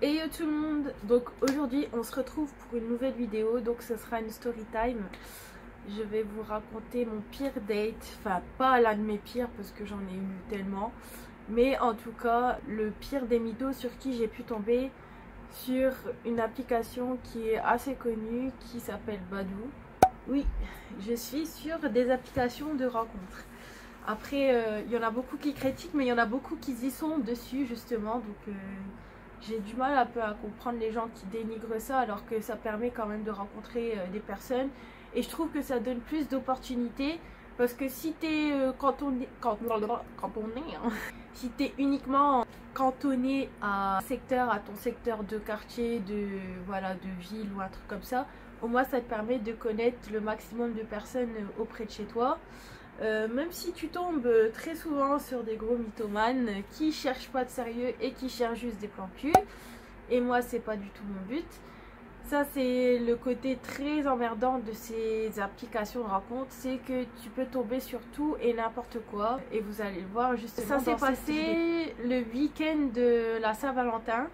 Et yo tout le monde, donc aujourd'hui on se retrouve pour une nouvelle vidéo, donc ce sera une story time. Je vais vous raconter mon pire date, enfin pas l'un de mes pires parce que j'en ai eu tellement, mais en tout cas le pire des mythos sur qui j'ai pu tomber sur une application qui est assez connue qui s'appelle Badoo. Oui, je suis sur des applications de rencontres. Après, il y en a beaucoup qui critiquent, mais il y en a beaucoup qui y sont dessus justement, donc j'ai du mal un peu à comprendre les gens qui dénigrent ça alors que ça permet quand même de rencontrer des personnes et je trouve que ça donne plus d'opportunités parce que si t'es cantonné, hein, si t'es uniquement cantonné à ton secteur de quartier, voilà, de ville ou un truc comme ça, au moins ça te permet de connaître le maximum de personnes auprès de chez toi. Même si tu tombes très souvent sur des gros mythomanes qui cherchent pas de sérieux et qui cherchent juste des plans cul, et moi c'est pas du tout mon but. Ça c'est le côté très emmerdant de ces applications de rencontres, c'est que tu peux tomber sur tout et n'importe quoi, et vous allez le voir justement. Ça s'est passé le week-end de la Saint-Valentin.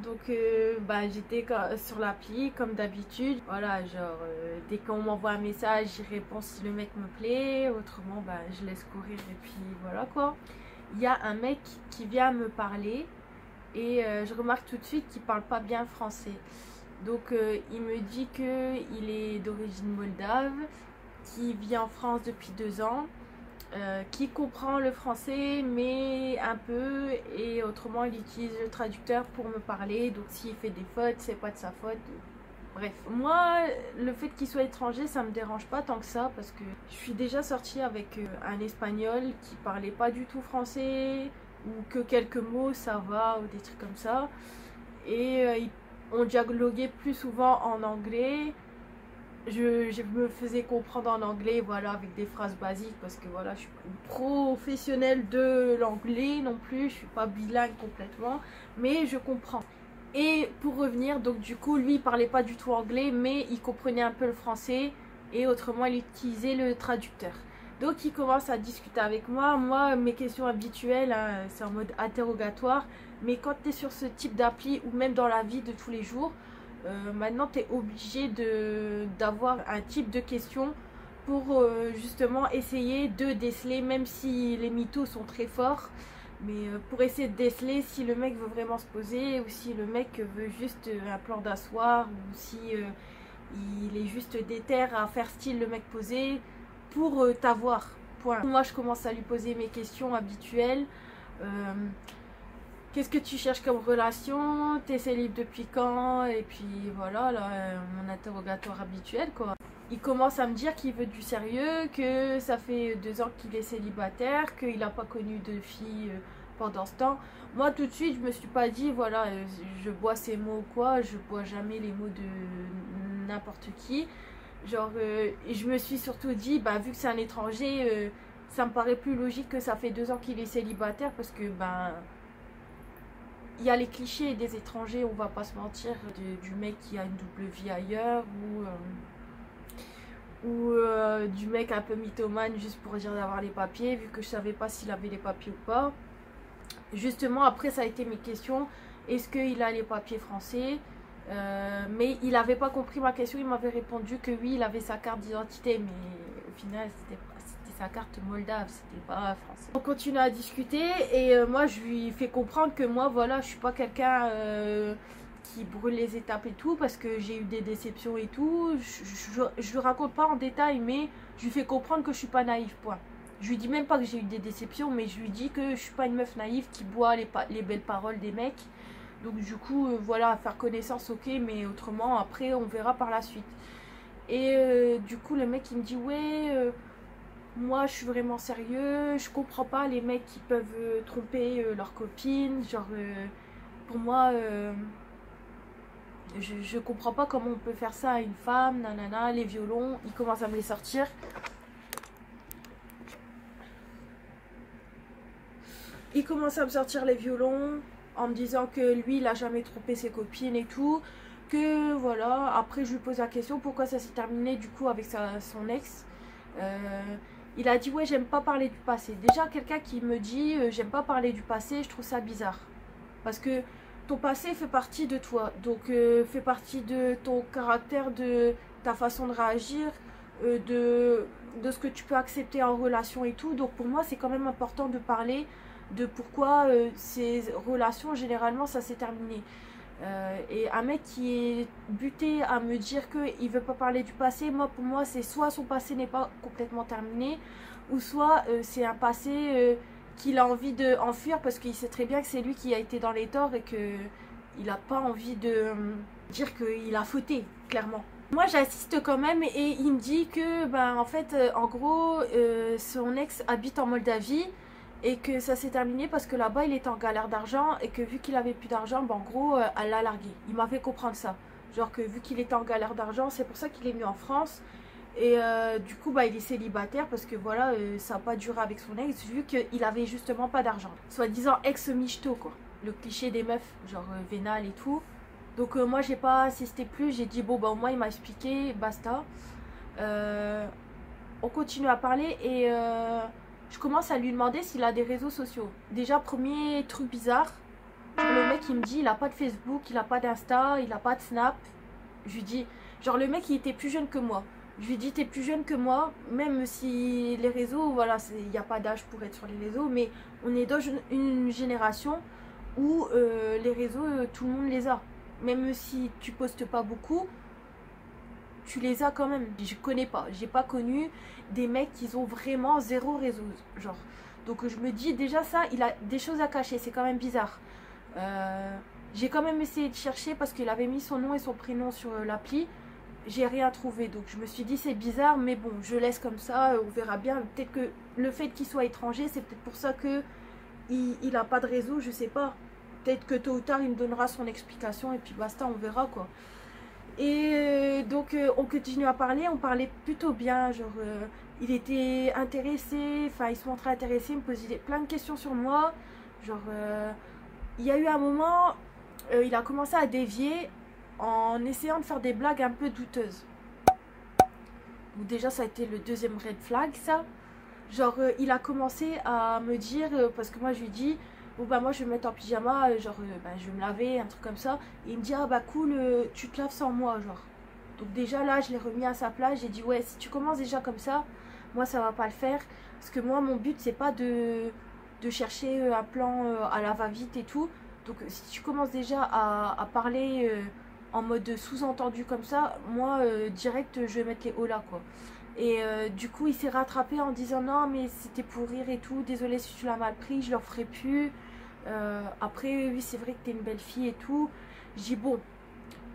Donc j'étais sur l'appli comme d'habitude, voilà, genre dès qu'on m'envoie un message j'y réponds si le mec me plaît, autrement je laisse courir et puis voilà quoi. Il y a un mec qui vient me parler et je remarque tout de suite qu'il parle pas bien français. Donc il me dit qu'il est d'origine moldave, qui vit en France depuis 2 ans. Qui comprend le français mais un peu, et autrement il utilise le traducteur pour me parler, donc s'il fait des fautes c'est pas de sa faute. Bref, moi le fait qu'il soit étranger ça me dérange pas tant que ça parce que je suis déjà sortie avec un espagnol qui parlait pas du tout français ou que quelques mots ça va ou des trucs comme ça, et on dialoguait plus souvent en anglais. Je me faisais comprendre en anglais, voilà, avec des phrases basiques parce que voilà, je suis pas une professionnelle de l'anglais non plus, je suis pas bilingue complètement, mais je comprends. Et pour revenir, donc du coup, lui il parlait pas du tout anglais, mais il comprenait un peu le français et autrement il utilisait le traducteur. Donc il commence à discuter avec moi. Moi, mes questions habituelles, hein, c'est en mode interrogatoire, mais quand tu es sur ce type d'appli ou même dans la vie de tous les jours, maintenant tu es obligé d'avoir un type de question pour justement essayer de déceler, même si les mythos sont très forts, mais pour essayer de déceler si le mec veut vraiment se poser ou si le mec veut juste un plan d'asseoir, ou si il est juste déter à faire style le mec posé pour t'avoir. Point. Moi je commence à lui poser mes questions habituelles. Qu'est-ce que tu cherches comme relation? T'es célib depuis quand? Et puis voilà, là, mon interrogatoire habituel quoi. Il commence à me dire qu'il veut du sérieux, que ça fait 2 ans qu'il est célibataire, qu'il n'a pas connu de fille pendant ce temps. Moi tout de suite je me suis pas dit voilà, je bois ces mots ou quoi, je bois jamais les mots de n'importe qui. Genre je me suis surtout dit vu que c'est un étranger, ça me paraît plus logique que ça fait 2 ans qu'il est célibataire parce que il y a les clichés des étrangers, on va pas se mentir, du mec qui a une double vie ailleurs ou du mec un peu mythomane juste pour dire d'avoir les papiers, vu que je savais pas s'il avait les papiers ou pas. Justement après ça a été mes questions, est-ce qu'il a les papiers français? Mais il avait pas compris ma question, il m'avait répondu que oui il avait sa carte d'identité, mais au final c'était sa carte moldave, c'était pas français. On continue à discuter et moi je lui fais comprendre que moi voilà, je suis pas quelqu'un qui brûle les étapes et tout, parce que j'ai eu des déceptions et tout. Je lui raconte pas en détail, mais je lui fais comprendre que je suis pas naïve, point. Je lui dis même pas que j'ai eu des déceptions, mais je lui dis que je suis pas une meuf naïve qui boit les belles paroles des mecs. Donc du coup voilà, faire connaissance ok, mais autrement après on verra par la suite. Et du coup le mec il me dit ouais, moi je suis vraiment sérieux, je comprends pas les mecs qui peuvent tromper leur copine, genre pour moi je comprends pas comment on peut faire ça à une femme, nanana, les violons, il commence à me les sortir. Il commence à me sortir les violons en me disant que lui il a jamais trompé ses copines et tout, que voilà. Après je lui pose la question pourquoi ça s'est terminé du coup avec son ex. Il a dit ouais j'aime pas parler du passé. Déjà quelqu'un qui me dit j'aime pas parler du passé, je trouve ça bizarre. Parce que ton passé fait partie de toi, donc fait partie de ton caractère, de ta façon de réagir, de ce que tu peux accepter en relation et tout. Donc pour moi c'est quand même important de parler de pourquoi ces relations généralement ça s'est terminé. Et un mec qui est buté à me dire qu'il veut pas parler du passé, moi pour moi c'est soit son passé n'est pas complètement terminé, ou soit c'est un passé qu'il a envie d'enfuir parce qu'il sait très bien que c'est lui qui a été dans les torts et qu'il n'a pas envie de dire qu'il a fauté, clairement. Moi j'assiste quand même et il me dit que ben en fait en gros son ex habite en Moldavie et que ça s'est terminé parce que là-bas il était en galère d'argent et que vu qu'il avait plus d'argent, ben en gros elle l'a largué. Il m'a fait comprendre ça, genre que vu qu'il était en galère d'argent c'est pour ça qu'il est venu en France. Et du coup bah il est célibataire parce que voilà ça n'a pas duré avec son ex vu qu'il avait justement pas d'argent. Soi-disant ex-michto quoi, le cliché des meufs genre vénal et tout. Donc moi j'ai pas assisté plus, j'ai dit bon bah au moins il m'a expliqué, basta. On continue à parler et je commence à lui demander s'il a des réseaux sociaux. Déjà premier truc bizarre, le mec il me dit il a pas de Facebook, il a pas d'Insta, il a pas de Snap. Je lui dis, genre le mec il était plus jeune que moi. Je lui dis t'es plus jeune que moi, même si les réseaux, voilà, il n'y a pas d'âge pour être sur les réseaux, mais on est dans une génération où les réseaux, tout le monde les a. Même si tu postes pas beaucoup, tu les as quand même. Je connais pas, j'ai pas connu des mecs qui ont vraiment zéro réseau, genre. Donc je me dis déjà ça, il a des choses à cacher, c'est quand même bizarre. J'ai quand même essayé de chercher parce qu'il avait mis son nom et son prénom sur l'appli. J'ai rien trouvé, donc je me suis dit c'est bizarre, mais bon, je laisse comme ça, on verra bien. Peut-être que le fait qu'il soit étranger, c'est peut-être pour ça que il a pas de réseau, je sais pas. Peut-être que tôt ou tard il me donnera son explication et puis basta, on verra quoi. Et donc on continue à parler, on parlait plutôt bien, genre il était intéressé, enfin il se montrait intéressé, il me posait plein de questions sur moi, genre il y a eu un moment, il a commencé à dévier en essayant de faire des blagues un peu douteuses. Donc déjà ça a été le deuxième red flag ça. Genre il a commencé à me dire, parce que moi je lui dis, bon bah moi je vais me mettre en pyjama, genre bah, je vais me laver, un truc comme ça. Et il me dit ah bah cool, tu te laves sans moi genre. Donc déjà là je l'ai remis à sa place, j'ai dit ouais si tu commences déjà comme ça, moi ça va pas le faire. Parce que moi mon but c'est pas de chercher un plan à la va-vite et tout. Donc si tu commences déjà à parler en mode sous-entendu comme ça, moi direct je vais mettre les hauts là quoi. Et du coup il s'est rattrapé en disant non mais c'était pour rire et tout, désolé si tu l'as mal pris, je le referai plus. Après oui c'est vrai que t'es une belle fille et tout. Je dis bon,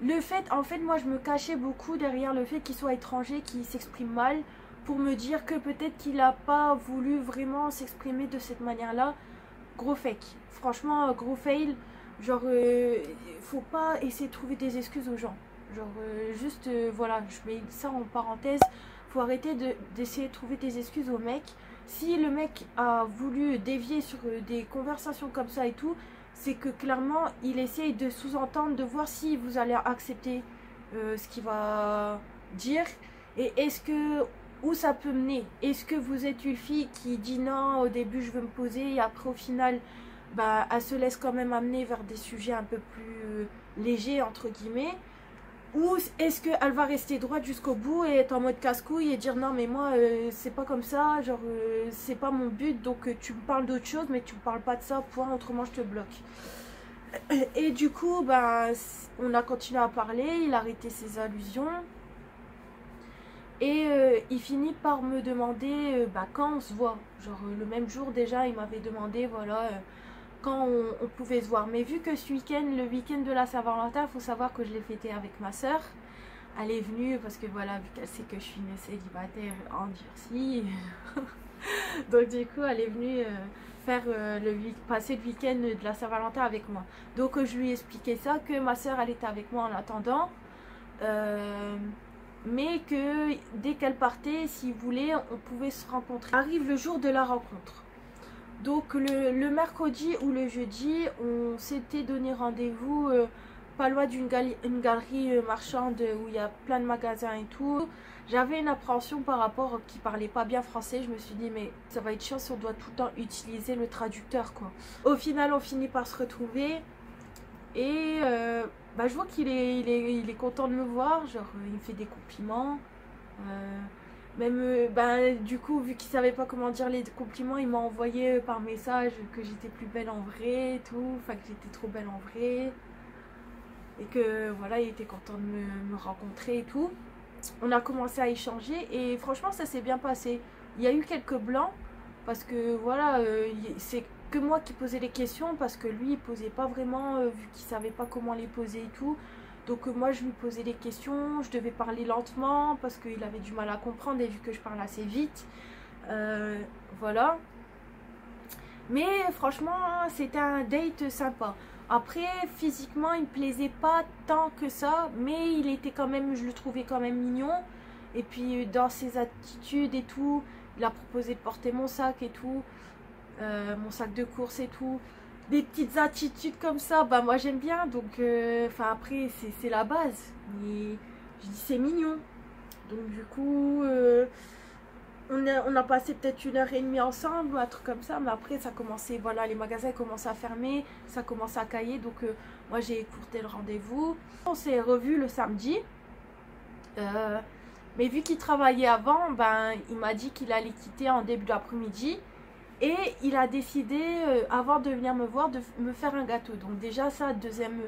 le fait, en fait moi je me cachais beaucoup derrière le fait qu'il soit étranger, qu'il s'exprime mal, pour me dire que peut-être qu'il a pas voulu vraiment s'exprimer de cette manière là. Gros fake, franchement gros fail. Genre faut pas essayer de trouver des excuses aux gens. Genre juste voilà, je mets ça en parenthèse. Faut arrêter d'essayer de trouver des excuses au mec. Si le mec a voulu dévier sur des conversations comme ça et tout, c'est que clairement il essaye de sous-entendre, de voir si vous allez accepter ce qu'il va dire. Et est-ce que, où ça peut mener? Est-ce que vous êtes une fille qui dit non au début je veux me poser et après au final bah, elle se laisse quand même amener vers des sujets un peu plus légers entre guillemets? Ou est-ce qu'elle va rester droite jusqu'au bout et être en mode casse-couille et dire non mais moi c'est pas comme ça, genre c'est pas mon but, donc tu me parles d'autre chose mais tu me parles pas de ça, point, autrement je te bloque. Et du coup ben, on a continué à parler, il a arrêté ses allusions. Et il finit par me demander bah, quand on se voit. Genre le même jour déjà il m'avait demandé voilà quand on pouvait se voir. Mais vu que ce week-end, le week-end de la Saint-Valentin, il faut savoir que je l'ai fêté avec ma soeur. Elle est venue parce que voilà, vu qu'elle sait que je suis une célibataire endurcie. Donc du coup elle est venue faire passer le week-end de la Saint-Valentin avec moi. Donc je lui ai expliqué ça, que ma soeur elle était avec moi en attendant. Mais que dès qu'elle partait, s'il voulait, on pouvait se rencontrer. Arrive le jour de la rencontre. Donc le mercredi ou le jeudi, on s'était donné rendez-vous pas loin d'une galerie marchande où il y a plein de magasins et tout. J'avais une appréhension par rapport qui parlait pas bien français. Je me suis dit mais ça va être chiant si on doit tout le temps utiliser le traducteur quoi. Au final on finit par se retrouver. Et je vois qu'il il est content de me voir, genre il me fait des compliments. Du coup, vu qu'il savait pas comment dire les compliments, il m'a envoyé par message que j'étais plus belle en vrai et tout, enfin que j'étais trop belle en vrai. Et que voilà, il était content de me rencontrer et tout. On a commencé à échanger et franchement ça s'est bien passé. Il y a eu quelques blancs parce que voilà, c'est que moi qui posais les questions parce que lui il posait pas vraiment vu qu'il savait pas comment les poser et tout. Donc moi je lui posais les questions, je devais parler lentement parce qu'il avait du mal à comprendre et vu que je parle assez vite. Voilà. Mais franchement c'était un date sympa. Après physiquement il me plaisait pas tant que ça, mais il était quand même, je le trouvais quand même mignon. Et puis dans ses attitudes et tout, il a proposé de porter mon sac et tout, mon sac de course et tout. Des petites attitudes comme ça, bah moi j'aime bien, donc après c'est la base, mais je dis c'est mignon. Donc du coup on a passé peut-être 1 h 30 ensemble ou un truc comme ça, mais après ça commençait, voilà, les magasins commençaient à fermer, ça commençait à cailler, donc moi j'ai écourté le rendez-vous. On s'est revus le samedi, mais vu qu'il travaillait avant, il m'a dit qu'il allait quitter en début d'après-midi. Et il a décidé, avant de venir me voir, de me faire un gâteau. Donc déjà ça, deuxième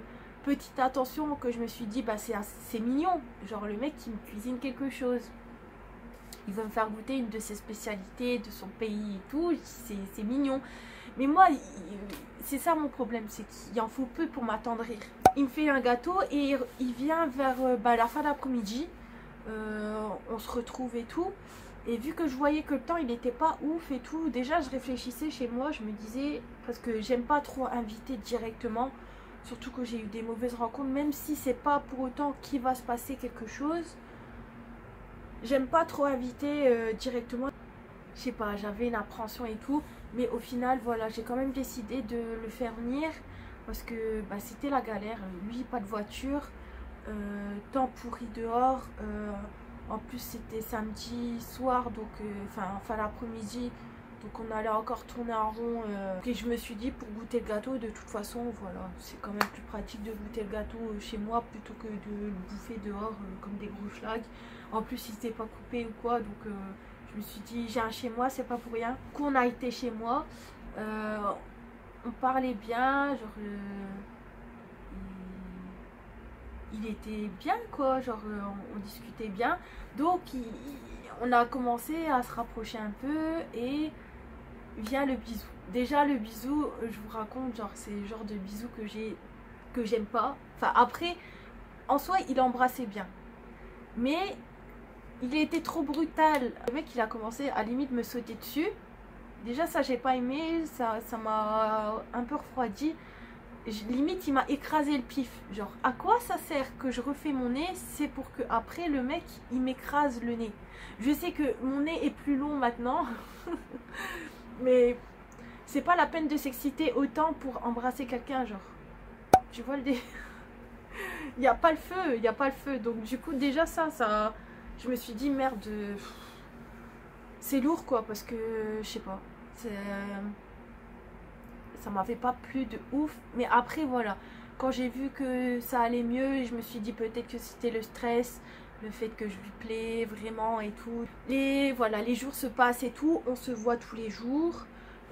petite attention que je me suis dit, c'est mignon. Genre le mec qui me cuisine quelque chose. Il veut me faire goûter une de ses spécialités, de son pays et tout. C'est mignon. Mais moi, c'est ça mon problème, c'est qu'il en faut peu pour m'attendrir. Il me fait un gâteau et il vient vers la fin d'après-midi. On se retrouve et tout. Et vu que je voyais que le temps il n'était pas ouf et tout, déjà je réfléchissais chez moi, je me disais, parce que j'aime pas trop inviter directement, surtout que j'ai eu des mauvaises rencontres, même si c'est pas pour autant qu'il va se passer quelque chose, j'aime pas trop inviter directement. Je sais pas, j'avais une appréhension et tout, mais au final voilà, j'ai quand même décidé de le faire venir, parce que c'était la galère, lui pas de voiture, temps pourri dehors, en plus c'était samedi soir, donc enfin l'après-midi, donc on allait encore tourner en rond. Et je me suis dit pour goûter le gâteau, de toute façon voilà, c'est quand même plus pratique de goûter le gâteau chez moi plutôt que de le bouffer dehors comme des gros schlags. En plus il s'était pas coupé ou quoi, donc je me suis dit j'ai un chez moi, c'est pas pour rien. Du coup on a été chez moi, on parlait bien, genre il était bien quoi, genre on discutait bien, donc on a commencé à se rapprocher un peu et vient le bisou. Déjà le bisou, je vous raconte, genre c'est le genre de bisou que j'aime pas. Enfin après, en soi il embrassait bien, mais il était trop brutal. Le mec il a commencé à limite me sauter dessus. Déjà ça j'ai pas aimé, ça m'a un peu refroidi. Limite il m'a écrasé le pif, genre à quoi ça sert que je refais mon nez, c'est pour que après le mec il m'écrase le nez. Je sais que mon nez est plus long maintenant mais c'est pas la peine de s'exciter autant pour embrasser quelqu'un, genre tu vois le dé. Il n'y a pas le feu, il n'y a pas le feu, donc du coup déjà ça je me suis dit merde, c'est lourd quoi, parce que je sais pas, ça m'avait pas plu de ouf. Mais après voilà, quand j'ai vu que ça allait mieux, je me suis dit peut-être que c'était le stress, le fait que je lui plais vraiment et tout. Et voilà, les jours se passent et tout, on se voit tous les jours.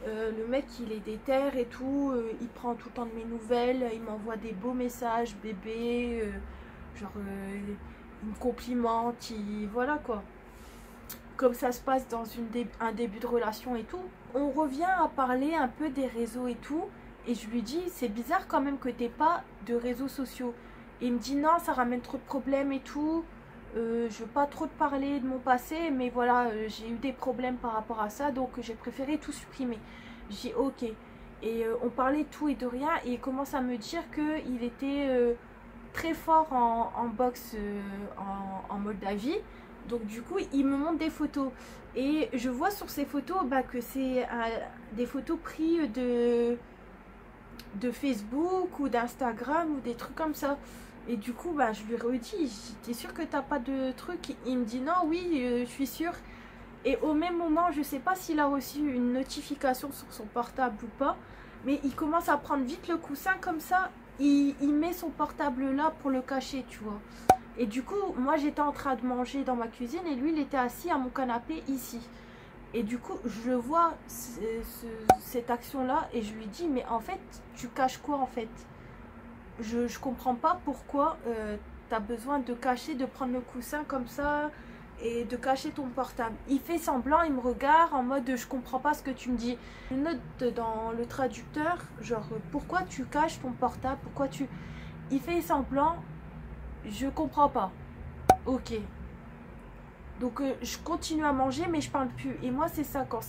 Le mec il est déter et tout, il prend tout le temps de mes nouvelles, il m'envoie des beaux messages bébé, genre il me complimente, voilà quoi. Comme ça se passe dans un début de relation et tout. On revient à parler un peu des réseaux et tout. Et je lui dis, c'est bizarre quand même que t'aies pas de réseaux sociaux. Et il me dit, non, ça ramène trop de problèmes et tout. Je veux pas trop te parler de mon passé, mais voilà, j'ai eu des problèmes par rapport à ça, donc j'ai préféré tout supprimer. J'ai dit, ok. Et on parlait de tout et de rien. Et il commence à me dire qu'il était très fort en boxe en Moldavie. Donc du coup il me montre des photos et je vois sur ces photos que c'est des photos prises de Facebook ou d'Instagram ou des trucs comme ça. Et du coup je lui redis, t'es sûr que t'as pas de trucs? Il me dit non, oui je suis sûre. Et au même moment je sais pas s'il a reçu une notification sur son portable ou pas, mais il commence à prendre vite le coussin comme ça il met son portable là pour le cacher, tu vois. Et du coup, moi j'étais en train de manger dans ma cuisine et lui il était assis à mon canapé ici. Et du coup, je vois cette action-là et je lui dis, mais en fait, tu caches quoi en fait? Je comprends pas pourquoi tu as besoin de cacher, de prendre le coussin comme ça et de cacher ton portable. Il fait semblant, il me regarde en mode je comprends pas ce que tu me dis. Je note dans le traducteur, genre pourquoi tu caches ton portable, pourquoi tu... Il fait semblant, je comprends pas. Ok. Donc je continue à manger mais je parle plus. Et moi c'est ça, quand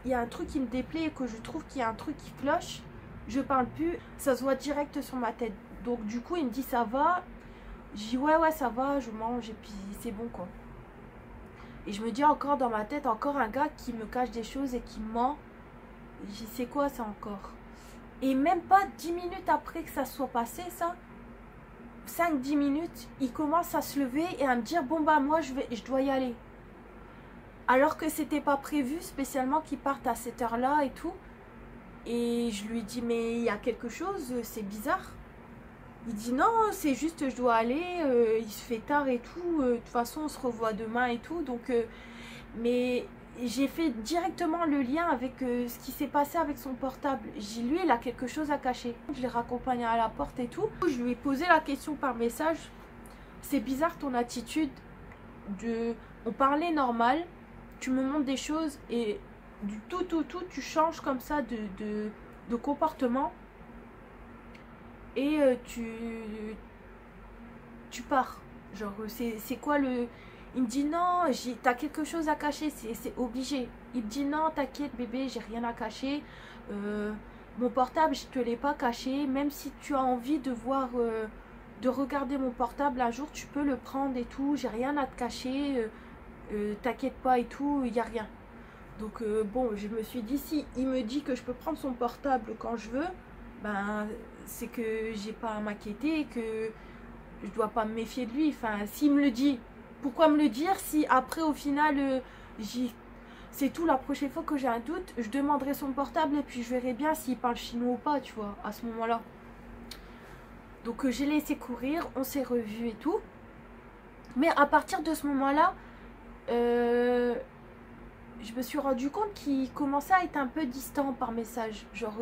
il y a un truc qui me déplaît et que je trouve qu'il y a un truc qui cloche, je parle plus, ça se voit direct sur ma tête. Donc du coup il me dit ça va. Je dis ouais ça va, je mange et puis c'est bon quoi. Et je me dis encore dans ma tête, encore un gars qui me cache des choses et qui ment. Je dis c'est quoi ça encore? Et même pas 10 minutes après que ça soit passé ça, 5-10 minutes, il commence à se lever et à me dire bon bah moi je dois y aller. Alors que c'était pas prévu spécialement qu'il parte à cette heure là et tout. Et je lui dis mais il y a quelque chose, c'est bizarre. Il dit non c'est juste je dois aller, il se fait tard et tout, de toute façon on se revoit demain et tout. Donc mais j'ai fait directement le lien avec ce qui s'est passé avec son portable. J'ai lui il a quelque chose à cacher. Je l'ai raccompagné à la porte et tout. Je lui ai posé la question par message. C'est bizarre ton attitude de... On parlait normal, tu me montres des choses et du tout tu changes comme ça de comportement. Et tu pars. Genre c'est quoi le... Il me dit non, t'as quelque chose à cacher, c'est obligé. Il me dit non, t'inquiète bébé, j'ai rien à cacher. Mon portable, je te l'ai pas caché. Même si tu as envie de voir, de regarder mon portable un jour, tu peux le prendre et tout. J'ai rien à te cacher. T'inquiète pas et tout, il n'y a rien. Donc bon, je me suis dit, si il me dit que je peux prendre son portable quand je veux, ben c'est que j'ai pas à m'inquiéter et que je dois pas me méfier de lui. Enfin, s'il me le dit... Pourquoi me le dire si après au final c'est tout, la prochaine fois que j'ai un doute je demanderai son portable et puis je verrai bien s'il parle chinois ou pas, tu vois, à ce moment là. Donc j'ai laissé courir, on s'est revus et tout, mais à partir de ce moment là je me suis rendu compte qu'il commençait à être un peu distant par message, genre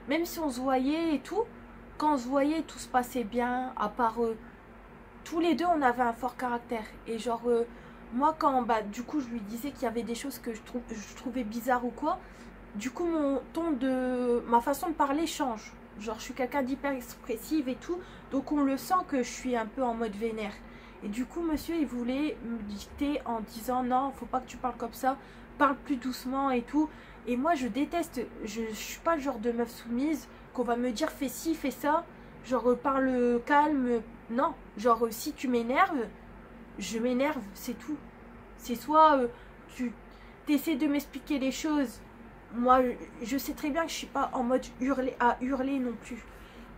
même si on se voyait et tout, quand on se voyait tout se passait bien, à part tous les deux on avait un fort caractère. Et genre moi quand du coup je lui disais qu'il y avait des choses que je trouvais bizarres ou quoi, du coup mon ton de... ma façon de parler change. Genre je suis quelqu'un d'hyper expressive et tout, donc on le sent que je suis un peu en mode vénère. Et du coup monsieur il voulait me dicter en disant non faut pas que tu parles comme ça, parle plus doucement et tout. Et moi je déteste, je suis pas le genre de meuf soumise qu'on va me dire fais ci fais ça, genre parle calme. Non, genre si tu m'énerves, je m'énerve, c'est tout. C'est soit tu essaies de m'expliquer les choses. Moi, je sais très bien que je suis pas en mode hurler non plus.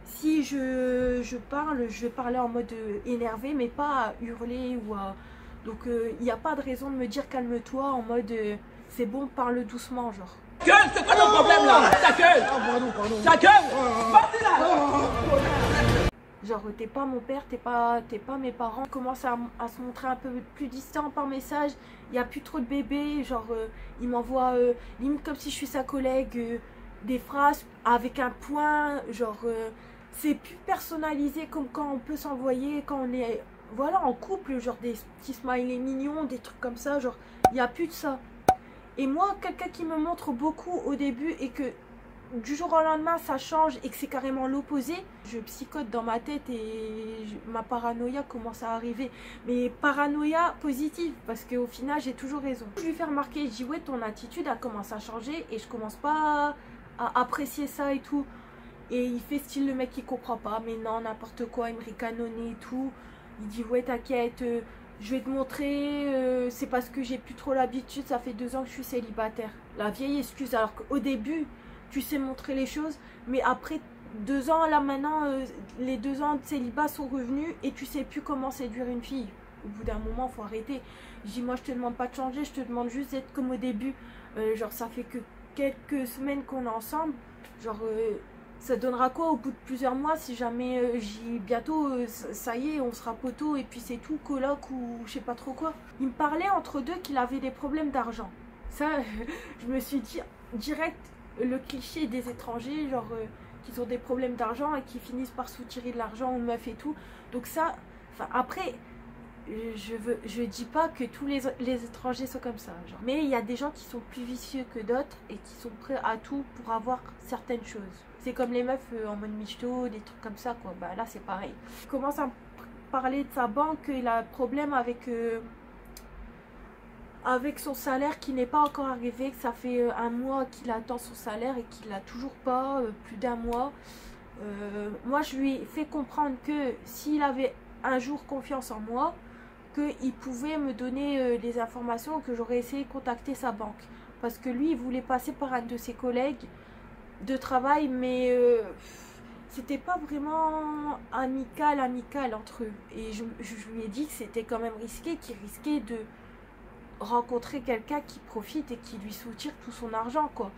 Si je parle, je vais parler en mode énervé, mais pas à hurler ou à... Donc il n'y a pas de raison de me dire calme-toi en mode c'est bon, parle doucement, genre. Gueule, c'est quoi ton problème là? Ta gueule! Ta gueule! Parti là! Genre t'es pas mon père, t'es pas mes parents. Il commence à se montrer un peu plus distant par message. Il n'y a plus trop de bébés. Genre il m'envoie limite comme si je suis sa collègue des phrases avec un point. Genre c'est plus personnalisé comme quand on peut s'envoyer quand on est voilà en couple. Genre des petits smileys mignons, des trucs comme ça. Genre il n'y a plus de ça. Et moi quelqu'un qui me montre beaucoup au début et que du jour au lendemain ça change et que c'est carrément l'opposé, je psychote dans ma tête et ma paranoïa commence à arriver, mais paranoïa positive parce qu'au final j'ai toujours raison. Je lui fais remarquer, je dis ouais ton attitude elle commence à changer et je commence pas à apprécier ça et tout. Et il fait style le mec qui comprend pas, mais non n'importe quoi, il me ricanonnait et tout. Il dit ouais t'inquiète, je vais te montrer, c'est parce que j'ai plus trop l'habitude, ça fait 2 ans que je suis célibataire. La vieille excuse, alors qu'au début tu sais montrer les choses, mais après 2 ans, là maintenant, les 2 ans de célibat sont revenus et tu sais plus comment séduire une fille. Au bout d'un moment, faut arrêter. Je dis, moi je te demande pas de changer, je te demande juste d'être comme au début. Genre ça fait que quelques semaines qu'on est ensemble. Genre ça donnera quoi au bout de plusieurs mois si jamais bientôt ça y est, on sera poteau et puis c'est tout, coloc ou je sais pas trop quoi. Il me parlait entre deux qu'il avait des problèmes d'argent. Ça, je me suis dit direct le cliché des étrangers, genre qu'ils ont des problèmes d'argent et qui finissent par soutirer de l'argent aux meufs et tout. Donc ça, enfin après, je dis pas que tous les étrangers sont comme ça, genre. Mais il y a des gens qui sont plus vicieux que d'autres et qui sont prêts à tout pour avoir certaines choses. C'est comme les meufs en mode michto, des trucs comme ça quoi. Bah là c'est pareil. Il commence à me parler de sa banque, il a un problème avec son salaire qui n'est pas encore arrivé, que ça fait un mois qu'il attend son salaire et qu'il l'a toujours pas, plus d'un mois. Moi je lui ai fait comprendre que s'il avait un jour confiance en moi, qu'il pouvait me donner des informations, que j'aurais essayé de contacter sa banque. Parce que lui il voulait passer par un de ses collègues de travail, mais c'était pas vraiment amical entre eux. Et je lui ai dit que c'était quand même risqué, qu'il risquait de rencontrer quelqu'un qui profite et qui lui soutire tout son argent quoi.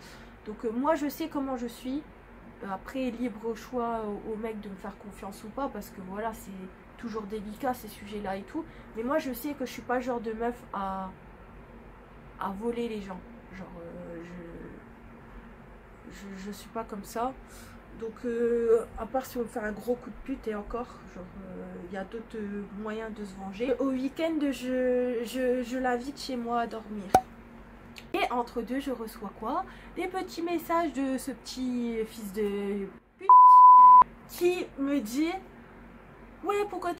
Donc moi je sais comment je suis. Après libre au choix au mec de me faire confiance ou pas, parce que voilà c'est toujours délicat ces sujets là et tout. Mais moi je sais que je suis pas le genre de meuf à voler les gens. Genre je suis pas comme ça. Donc à part si on me fait un gros coup de pute, et encore genre il y a d'autres moyens de se venger. Au week-end je l'invite chez moi à dormir. Et entre deux je reçois quoi? Des petits messages de ce petit fils de pute qui me dit ouais pourquoi